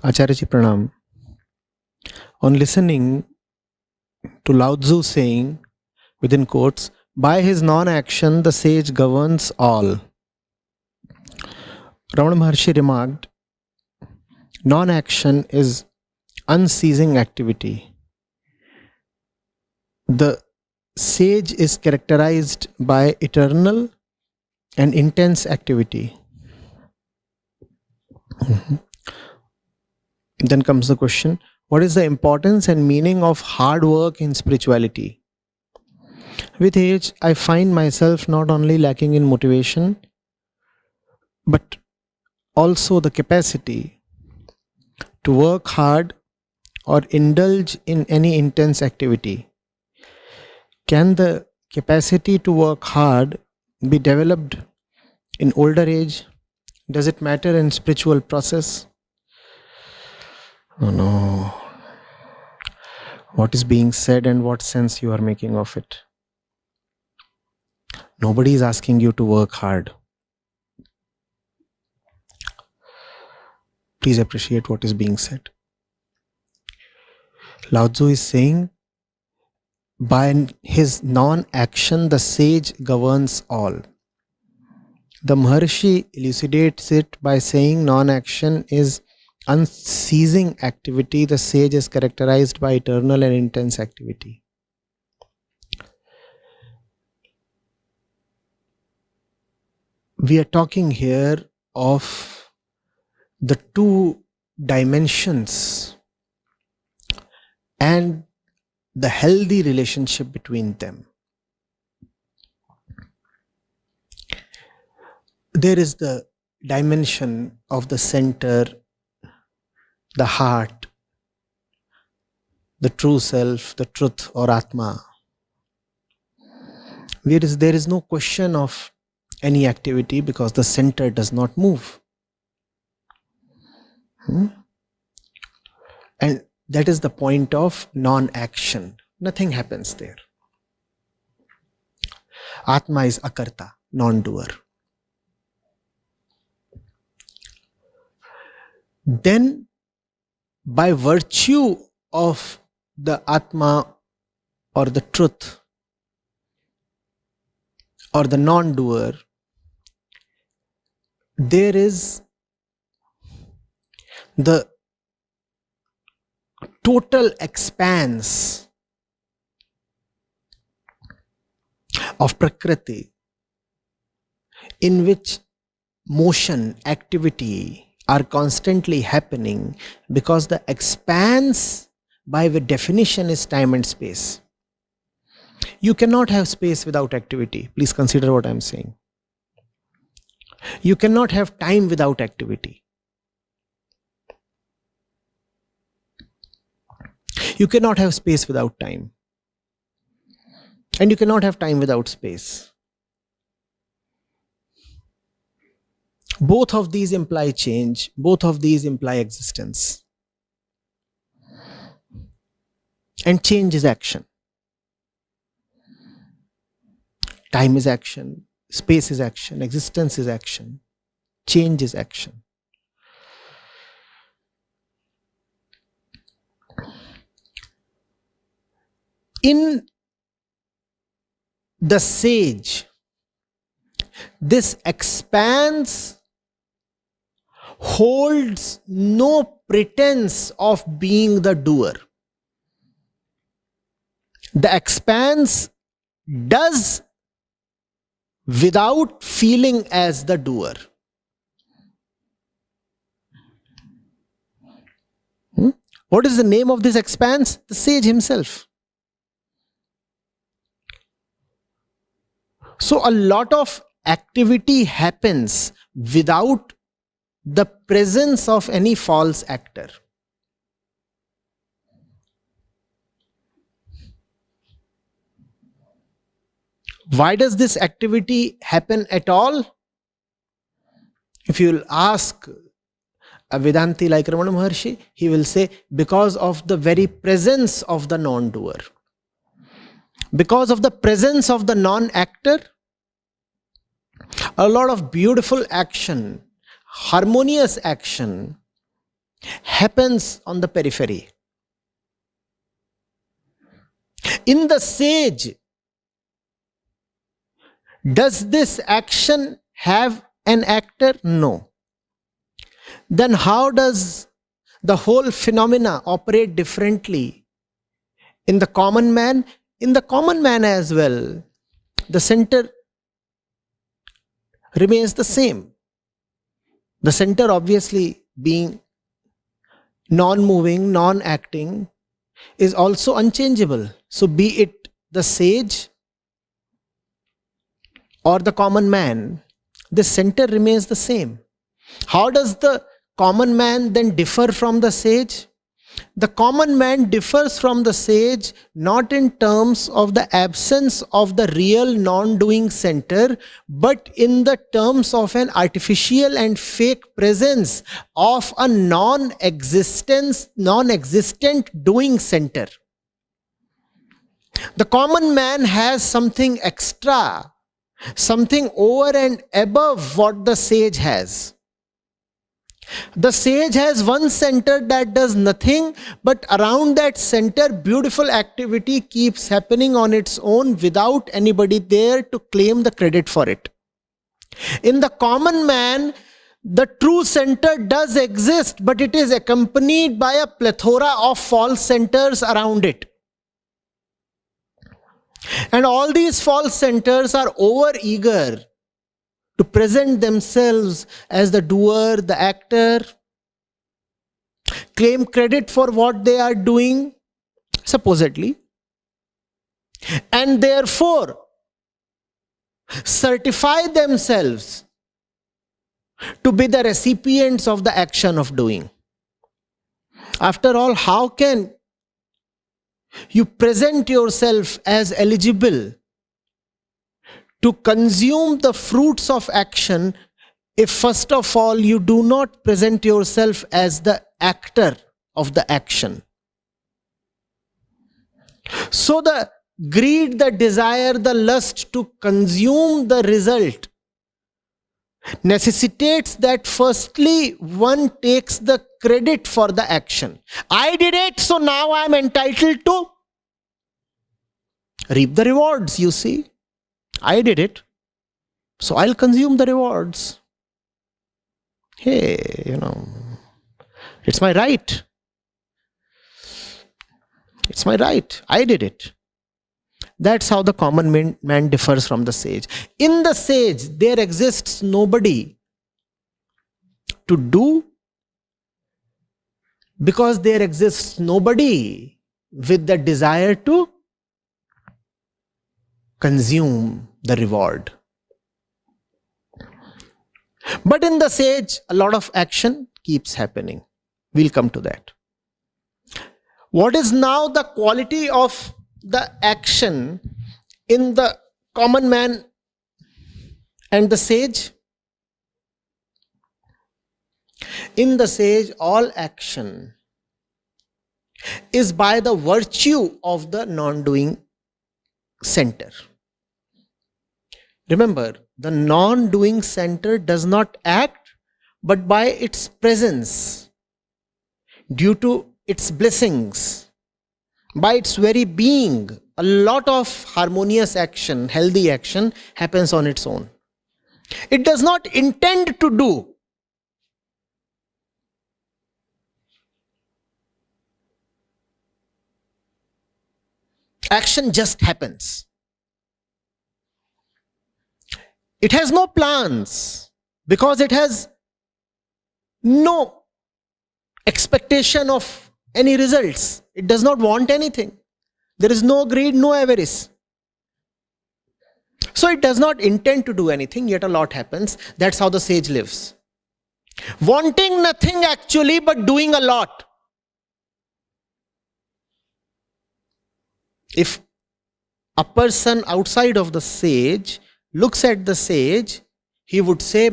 Acharya ji Pranam. On listening to Lao Tzu saying, within quotes, by his non-action the sage governs all. Raman Maharishi remarked, non-action is unceasing activity. The sage is characterized by eternal and intense activity. Then comes the question, what is the importance and meaning of hard work in spirituality? With age, I find myself not only lacking in motivation, but also the capacity to work hard or indulge in any intense activity. Can the capacity to work hard be developed in older age? Does it matter in spiritual process? Oh no. What is being said and what sense you are making of it? Nobody is asking you to work hard. Please appreciate what is being said. Lao Tzu is saying, by his non-action, the sage governs all. The Maharishi elucidates it by saying non-action is unceasing activity. The sage is characterized by eternal and intense activity. We are talking here of the two dimensions and the healthy relationship between them. There is the dimension of the center, the heart, the true self, the truth or Atma. There is no question of any activity because the center does not move. And that is the point of non-action. Nothing happens there. Atma is akarta, non-doer. Then, by virtue of the Atma or the truth or the non-doer, there is the total expanse of Prakriti in which motion, activity are constantly happening, because the expanse by the definition is time and space. You cannot have space without activity. Please consider what I am saying. You cannot have time without activity. You cannot have space without time. And you cannot have time without space. Both of these imply change. Both of these imply existence. And change is action. Time is action. Space is action. Existence is action. Change is action. In the sage, this expanse holds no pretense of being the doer. The expanse does without feeling as the doer. What is the name of this expanse? The sage himself. So a lot of activity happens without the presence of any false actor. Why does this activity happen at all? If you will ask a Vedanti like Raman Maharishi, he will say, because of the very presence of the non-doer. Because of the presence of the non-actor, a lot of beautiful action, harmonious action happens on the periphery. In the sage, does this action have an actor? No. Then how does the whole phenomena operate differently in the common man? In the common man as well, the center remains the same. The center obviously being non-moving, non-acting, is also unchangeable. So be it the sage or the common man, the center remains the same. How does the common man then differ from the sage? The common man differs from the sage not in terms of the absence of the real non-doing center, but in the terms of an artificial and fake presence of a non-existent doing center. The common man has something extra, something over and above what the sage has. The sage has one center that does nothing, but around that center, beautiful activity keeps happening on its own without anybody there to claim the credit for it. In the common man, the true center does exist, but it is accompanied by a plethora of false centers around it. And all these false centers are over-eager to present themselves as the doer, the actor, claim credit for what they are doing, supposedly, and therefore certify themselves to be the recipients of the action of doing. After all, how can you present yourself as eligible to consume the fruits of action if first of all you do not present yourself as the actor of the action? So the greed, the desire, the lust to consume the result necessitates that firstly one takes the credit for the action. I did it, so now I am entitled to reap the rewards, you see. I did it, so I'll consume the rewards. Hey, it's my right. It's my right. I did it. That's how the common man differs from the sage. In the sage, there exists nobody to do, because there exists nobody with the desire to consume the reward. But in the sage, a lot of action keeps happening. We'll come to that. What is now the quality of the action in the common man and the sage? In the sage, all action is by the virtue of the non-doing center. Remember, the non-doing center does not act, but by its presence, due to its blessings, by its very being, a lot of harmonious action, healthy action happens on its own. It does not intend to do. Action just happens. It has no plans because it has no expectation of any results. It does not want anything. There is no greed, no avarice. So it does not intend to do anything, yet a lot happens. That's how the sage lives. Wanting nothing actually, but doing a lot. If a person outside of the sage looks at the sage, he would say,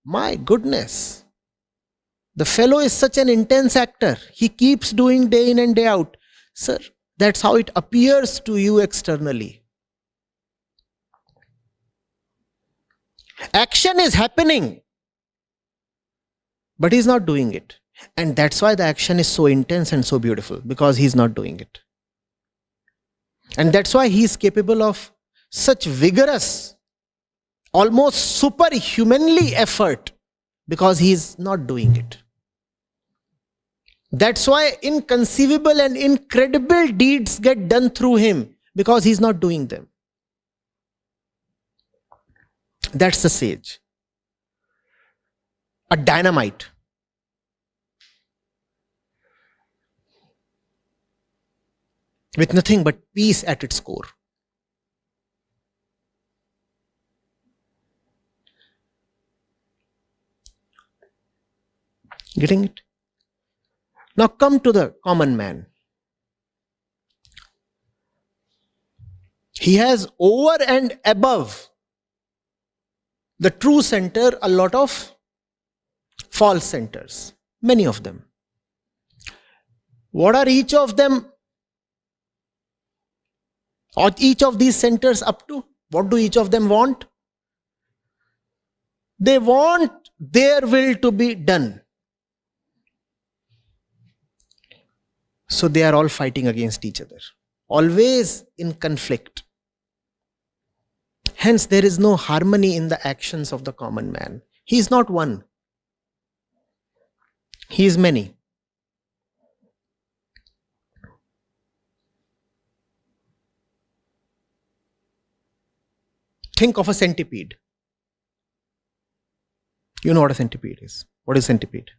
my goodness, the fellow is such an intense actor. He keeps doing day in and day out. Sir, that's how it appears to you externally. Action is happening, but he's not doing it. And that's why the action is so intense and so beautiful, because he's not doing it. And that's why he's capable of such vigorous, almost superhumanly effort, because he's not doing it. That's why inconceivable and incredible deeds get done through him, because he's not doing them. That's the sage. A dynamite. With nothing but peace at its core. Getting it? Now come to the common man. He has over and above the true center a lot of false centers. Many of them. What are each of them? Or each of these centers up to? What do each of them want? They want their will to be done. So they are all fighting against each other. Always in conflict. Hence there is no harmony in the actions of the common man. He is not one. He is many. Think of a centipede. You know what a centipede is. What is centipede?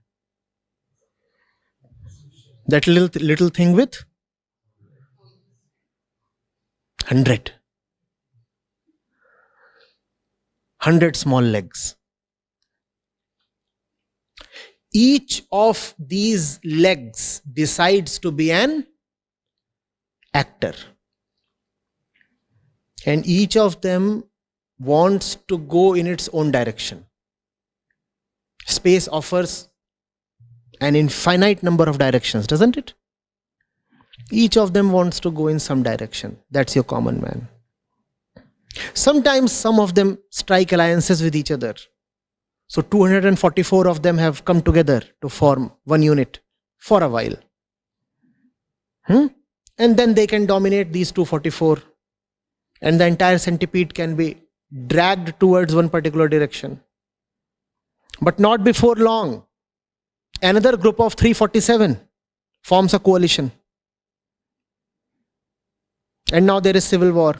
That little thing with 100 small legs. Each of these legs decides to be an actor. And each of them wants to go in its own direction. Space offers an infinite number of directions, doesn't it? Each of them wants to go in some direction. That's your common man. Sometimes some of them strike alliances with each other. So 244 of them have come together to form one unit for a while. And then they can dominate these 244. And the entire centipede can be dragged towards one particular direction. But not before long, another group of 347 forms a coalition. And now there is civil war.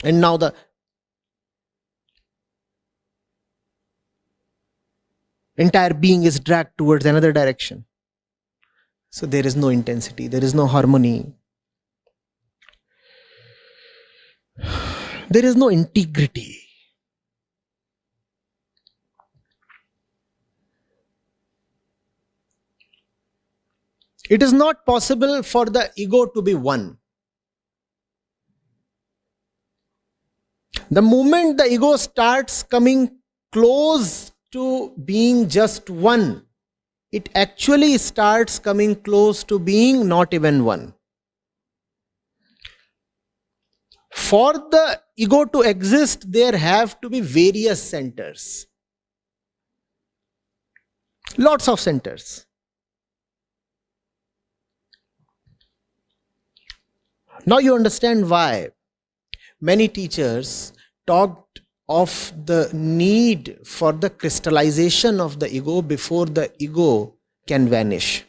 And now the entire being is dragged towards another direction. So there is no intensity, there is no harmony. There is no integrity. It is not possible for the ego to be one. The moment the ego starts coming close to being just one, it actually starts coming close to being not even one. For the ego to exist, there have to be various centers. Lots of centers. Now you understand why many teachers talked of the need for the crystallization of the ego before the ego can vanish.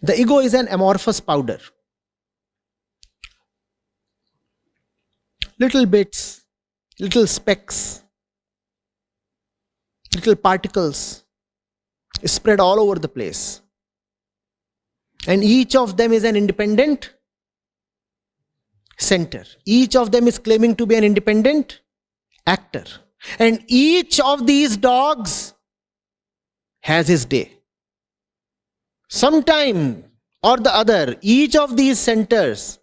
The ego is an amorphous powder. Little bits, little specks, little particles spread all over the place. And each of them is an independent center. Each of them is claiming to be an independent actor. And each of these dogs has his day. Sometime or the other, each of these centers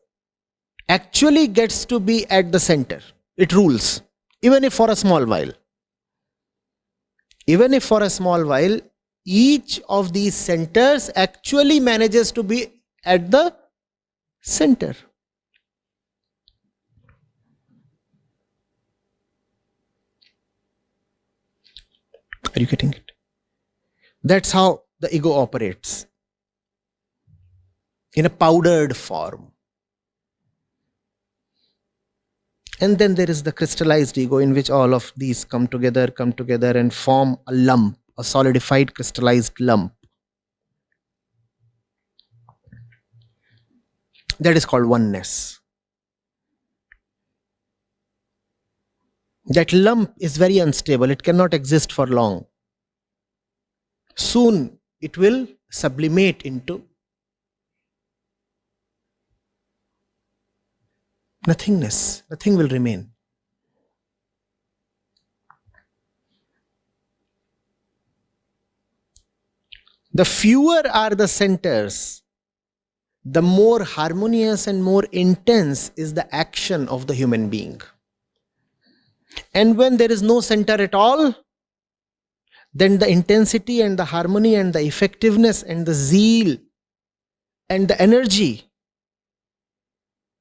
actually gets to be at the center. It rules, even if for a small while. Even if for a small while, each of these centers actually manages to be at the center. Are you getting it? That's how the ego operates in a powdered form. And then there is the crystallized ego, in which all of these come together and form a lump, a solidified crystallized lump. That is called oneness. That lump is very unstable. It cannot exist for long. Soon it will sublimate into nothingness. Nothing will remain. The fewer are the centers, the more harmonious and more intense is the action of the human being. And when there is no center at all, then the intensity and the harmony and the effectiveness and the zeal and the energy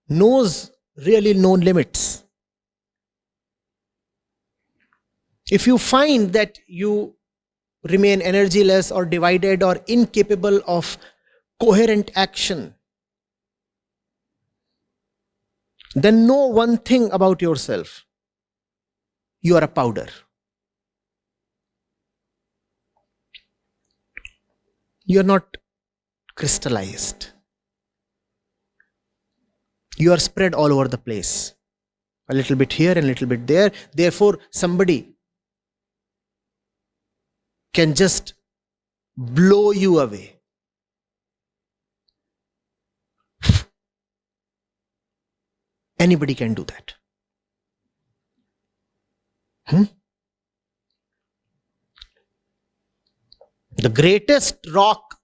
knows really no limits. If you find that you remain energyless or divided or incapable of coherent action, then know one thing about yourself. You are a powder. You are not crystallized. You are spread all over the place. A little bit here and a little bit there. Therefore, somebody can just blow you away. Anybody can do that. The greatest rock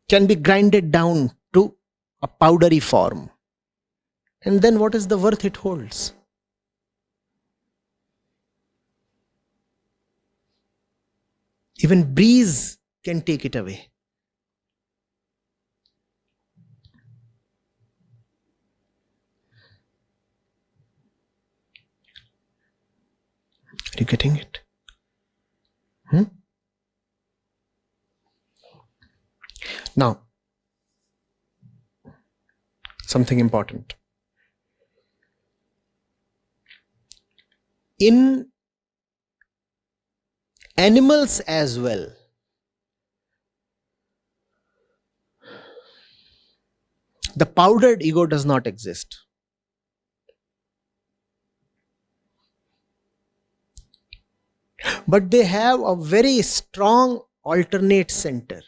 can be grinded down to a powdery form. And then what is the worth it holds? Even breeze can take it away. Are you getting it? Now, something important. In animals as well, the powdered ego does not exist. But they have a very strong alternate center.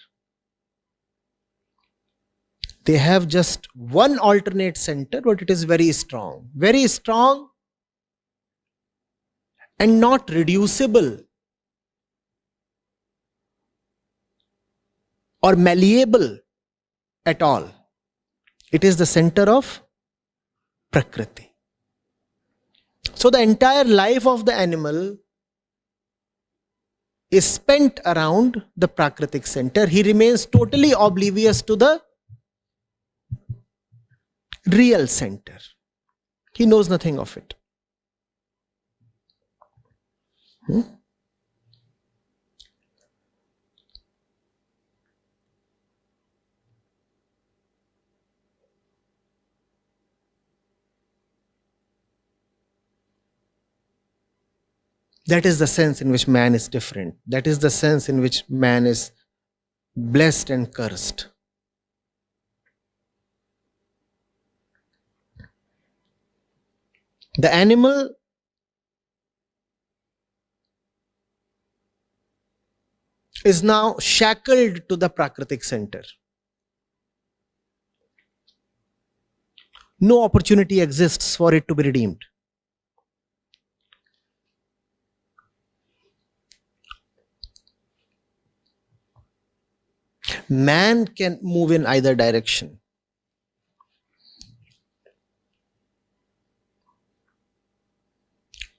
They have just one alternate center, but it is very strong. Very strong and not reducible or malleable at all. It is the center of Prakriti. So the entire life of the animal is spent around the Prakritic center. He remains totally oblivious to the real center. He knows nothing of it. That is the sense in which man is different. That is the sense in which man is blessed and cursed. The animal is now shackled to the Prakritic center. No opportunity exists for it to be redeemed. Man can move in either direction.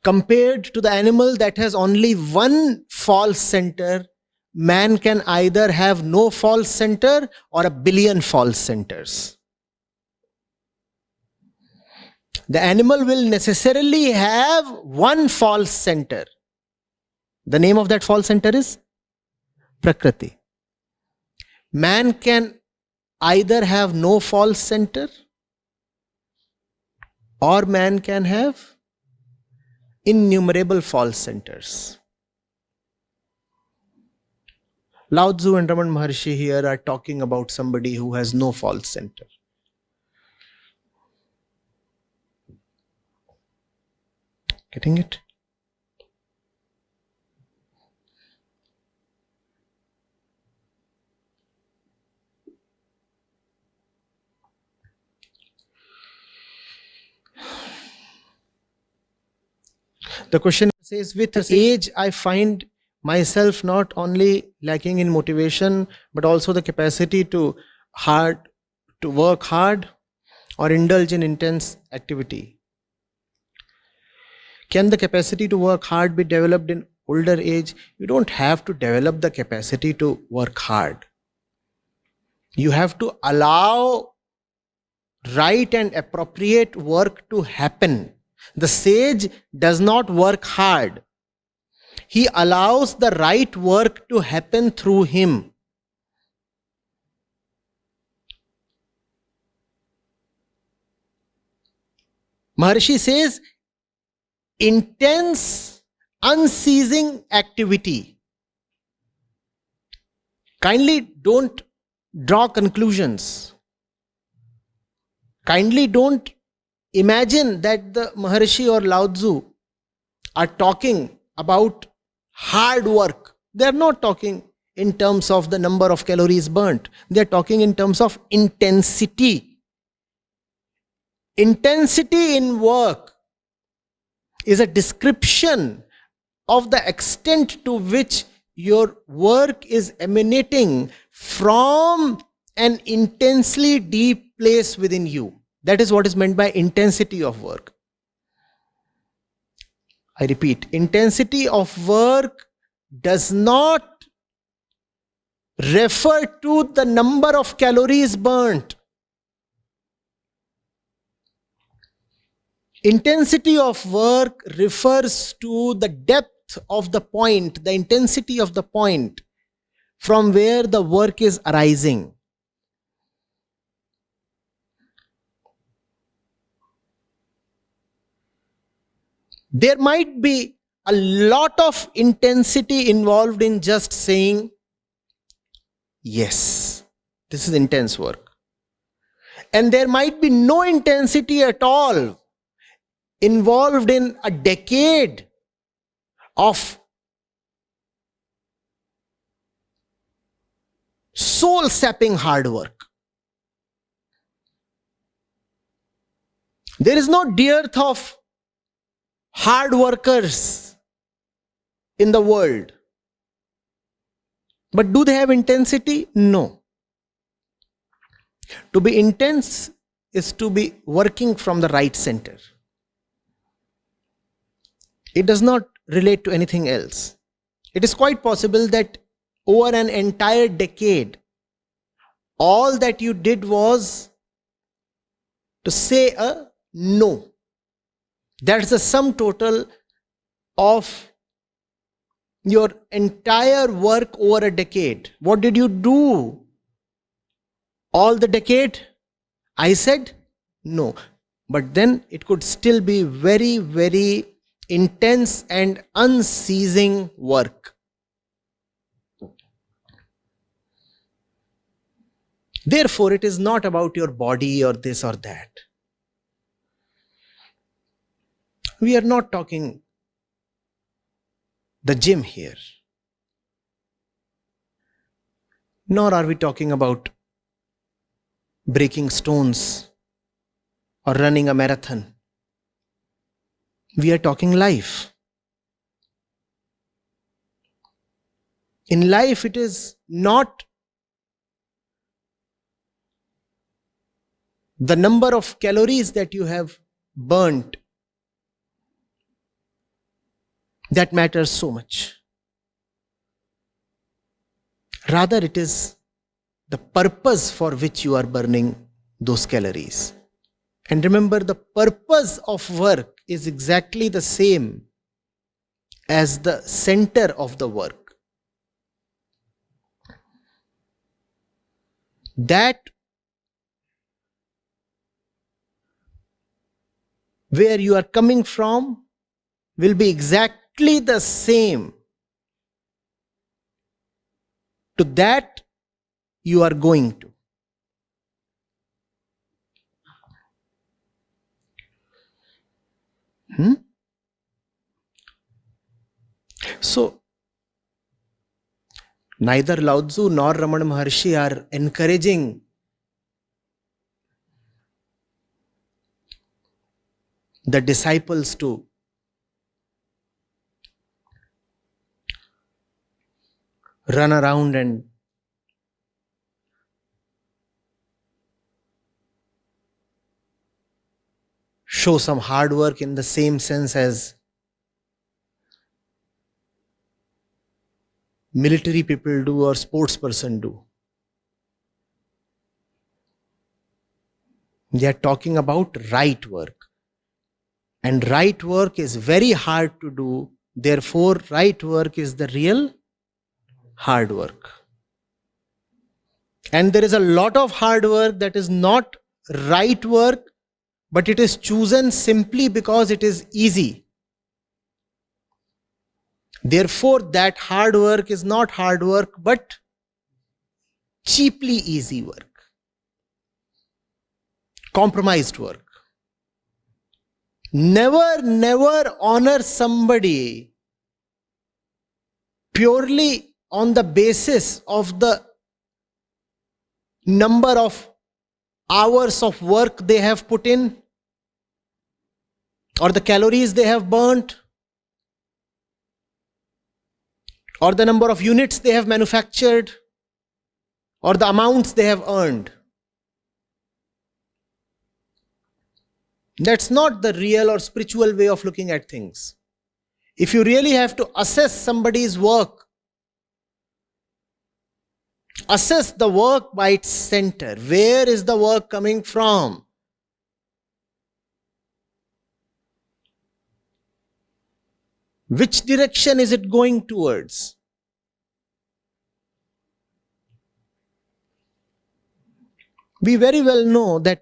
Compared to the animal that has only one false center, man can either have no false center or a billion false centers. The animal will necessarily have one false center. The name of that false center is Prakriti. Man can either have no false center or man can have innumerable false centers. Lao Tzu and Raman Maharishi here are talking about somebody who has no false center. Getting it? The question says, with age, I find myself not only lacking in motivation, but also the capacity to work hard or indulge in intense activity. Can the capacity to work hard be developed in older age? You don't have to develop the capacity to work hard. You have to allow right and appropriate work to happen. The sage does not work hard. He allows the right work to happen through him. Maharishi says, intense, unceasing activity. Kindly don't draw conclusions. Kindly don't imagine that the Maharishi or Lao Tzu are talking about hard work. They are not talking in terms of the number of calories burnt. They are talking in terms of intensity. Intensity in work is a description of the extent to which your work is emanating from an intensely deep place within you. That is what is meant by intensity of work. I repeat, intensity of work does not refer to the number of calories burnt. Intensity of work refers to the depth of the point, the intensity of the point from where the work is arising. There might be a lot of intensity involved in just saying, yes, this is intense work. And there might be no intensity at all involved in a decade of soul-sapping hard work. There is no dearth of hard workers in the world. But do they have intensity? No. To be intense is to be working from the right center. It does not relate to anything else. It is quite possible that over an entire decade, all that you did was to say a no. That's the sum total of your entire work over a decade. What did you do all the decade? I said no. But then it could still be very, very intense and unceasing work. Therefore, it is not about your body or this or that. We are not talking the gym here. Nor are we talking about breaking stones or running a marathon. We are talking life. In life, it is not the number of calories that you have burnt that matters so much. Rather, it is the purpose for which you are burning those calories. And remember, the purpose of work is exactly the same as the center of the work. That where you are coming from will be exactly the same to that you are going to. So, neither Lao Tzu nor Raman Maharishi are encouraging the disciples to run around and show some hard work in the same sense as military people do or sports person do. They are talking about right work. And right work is very hard to do. Therefore, right work is the real hard work. And there is a lot of hard work that is not right work, but it is chosen simply because it is easy. Therefore, that hard work is not hard work, but cheaply easy work. Compromised work. Never honor somebody purely on the basis of the number of hours of work they have put in, or the calories they have burnt, or the number of units they have manufactured, or the amounts they have earned. That's not the real or spiritual way of looking at things. If you really have to assess somebody's work, assess the work by its center. Where is the work coming from? Which direction is it going towards? We very well know that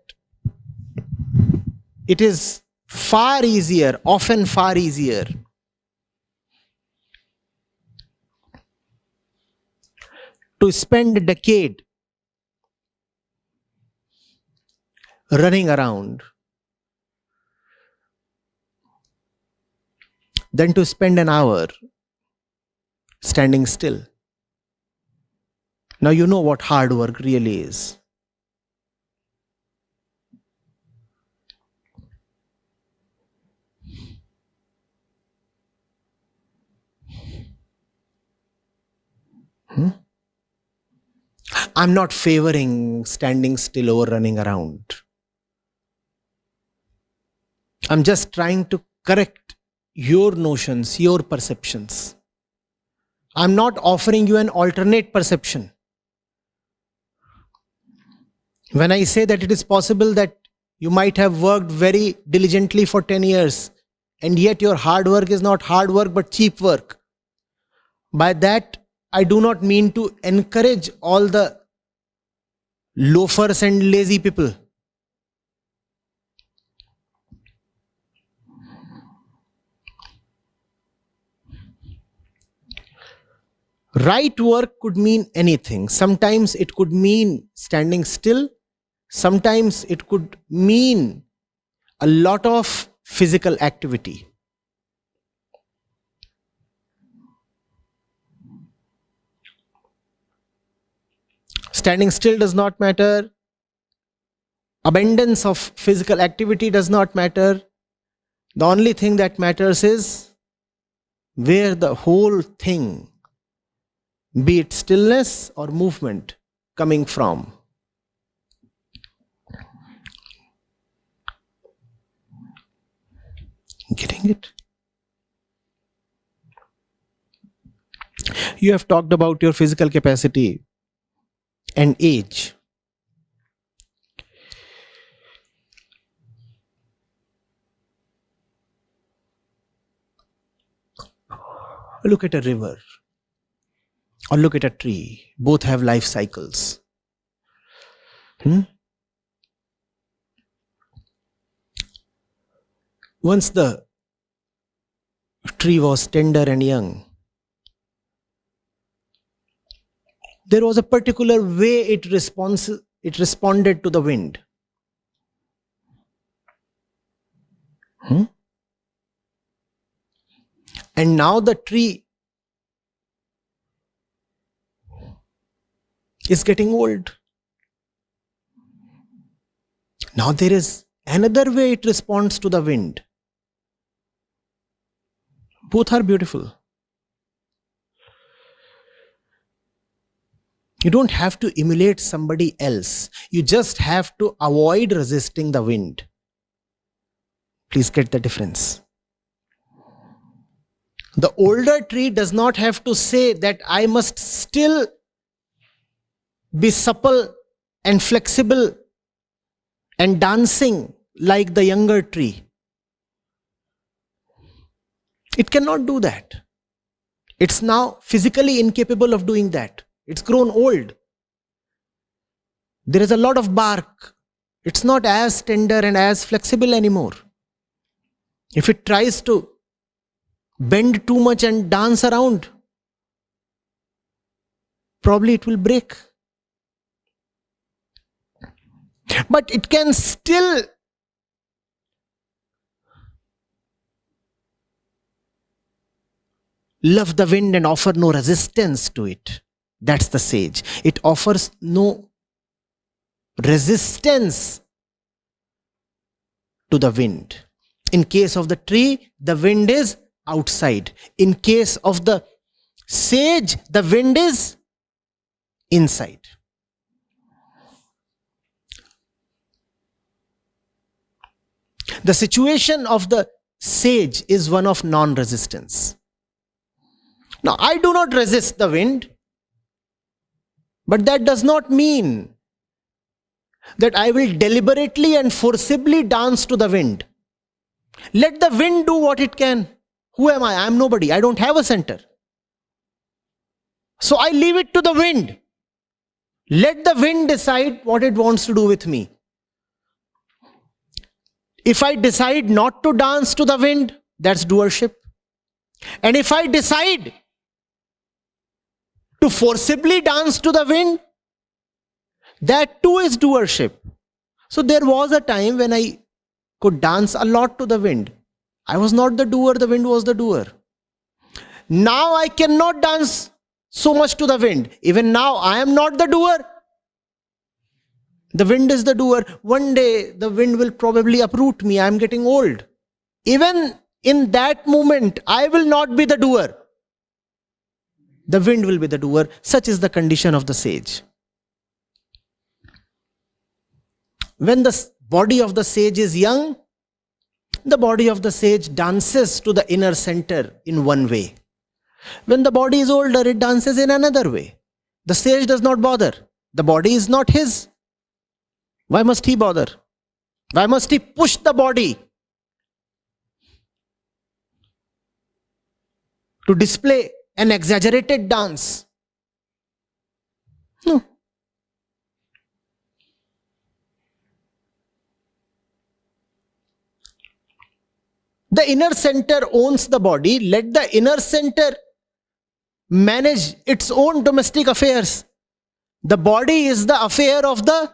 it is far easier, often far easier, to spend a decade running around than to spend an hour standing still. Now you know what hard work really is. I'm not favoring standing still over running around. I'm just trying to correct your notions, your perceptions. I'm not offering you an alternate perception. When I say that it is possible that you might have worked very diligently for 10 years and yet your hard work is not hard work but cheap work, by that I do not mean to encourage all the loafers and lazy people. Right work could mean anything. Sometimes it could mean standing still. Sometimes it could mean a lot of physical activity. Standing still does not matter. Abundance of physical activity does not matter. The only thing that matters is where the whole thing, be it stillness or movement, coming from. Getting it? You have talked about your physical capacity and age. Look at a river or look at a tree. Both have life cycles. Once the tree was tender and young, there was a particular way it responded to the wind. And now the tree is getting old. Now there is another way it responds to the wind. Both are beautiful. You don't have to emulate somebody else. You just have to avoid resisting the wind. Please get the difference. The older tree does not have to say that I must still be supple and flexible and dancing like the younger tree. It cannot do that. It's now physically incapable of doing that. It's grown old. There is a lot of bark. It's not as tender and as flexible anymore. If it tries to bend too much and dance around, probably it will break. But it can still love the wind and offer no resistance to it. That's the sage. It offers no resistance to the wind. In case of the tree, the wind is outside. In case of the sage, the wind is inside. The situation of the sage is one of non-resistance. Now, I do not resist the wind, but that does not mean that I will deliberately and forcibly dance to the wind. Let the wind do what it can. Who am I? I am nobody. I don't have a center. So I leave it to the wind. Let the wind decide what it wants to do with me. If I decide not to dance to the wind, that's doership. And if I decide to forcibly dance to the wind, that too is doership. So there was a time when I could dance a lot to the wind. I was not the doer, the wind was the doer. Now I cannot dance so much to the wind. Even now I am not the doer. The wind is the doer. One day the wind will probably uproot me. I am getting old. Even in that moment, I will not be the doer. The wind will be the doer. Such is the condition of the sage. When the body of the sage is young, the body of the sage dances to the inner center in one way. When the body is older, it dances in another way. The sage does not bother. The body is not his. Why must he bother? Why must he push the body to display an exaggerated dance? No. The inner center owns the body. Let the inner center manage its own domestic affairs. The body is the affair of the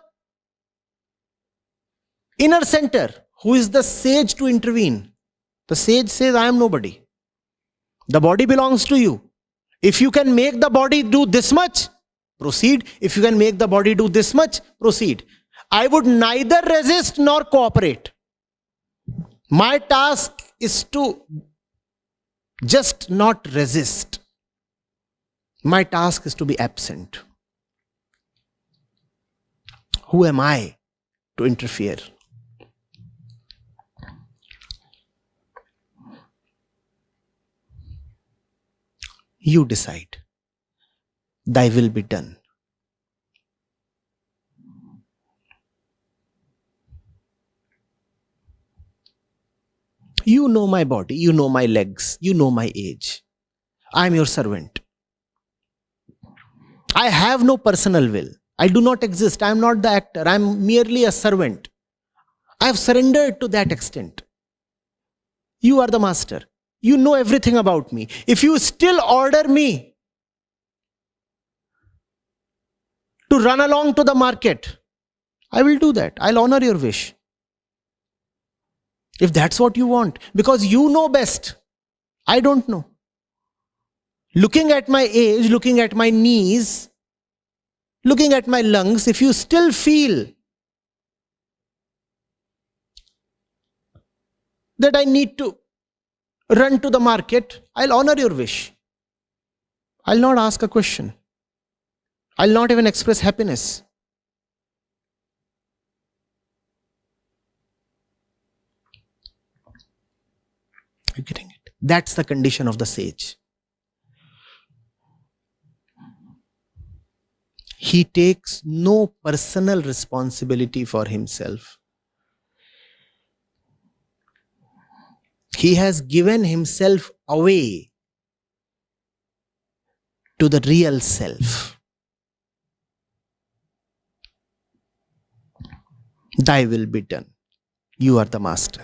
inner center. Who is the sage to intervene? The sage says, I am nobody. The body belongs to you. If you can make the body do this much, proceed. If you can make the body do this much, proceed. I would neither resist nor cooperate. My task is to just not resist. My task is to be absent. Who am I to interfere? You decide. Thy will be done. You know my body, you know my legs, you know my age. I am your servant. I have no personal will. I do not exist. I am not the actor. I am merely a servant. I have surrendered to that extent. You are the master. You know everything about me. If you still order me to run along to the market, I will do that. I'll honor your wish. If that's what you want, because you know best. I don't know. Looking at my age, looking at my knees, looking at my lungs, if you still feel that I need to run to the market, I'll honor your wish. I'll not ask a question. I'll not even express happiness. Are you getting it? That's the condition of the sage. He takes no personal responsibility for himself. He has given himself away to the real self. Thy will be done. You are the master.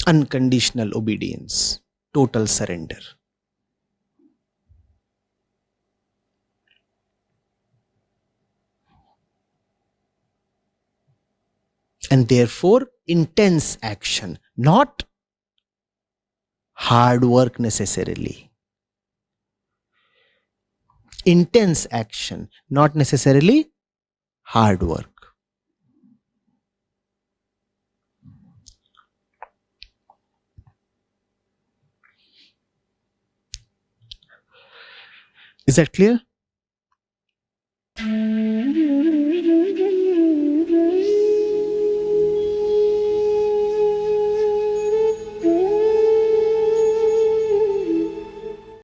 Unconditional obedience, total surrender. And therefore, intense action, not hard work necessarily. Intense action, not necessarily hard work. Is that clear?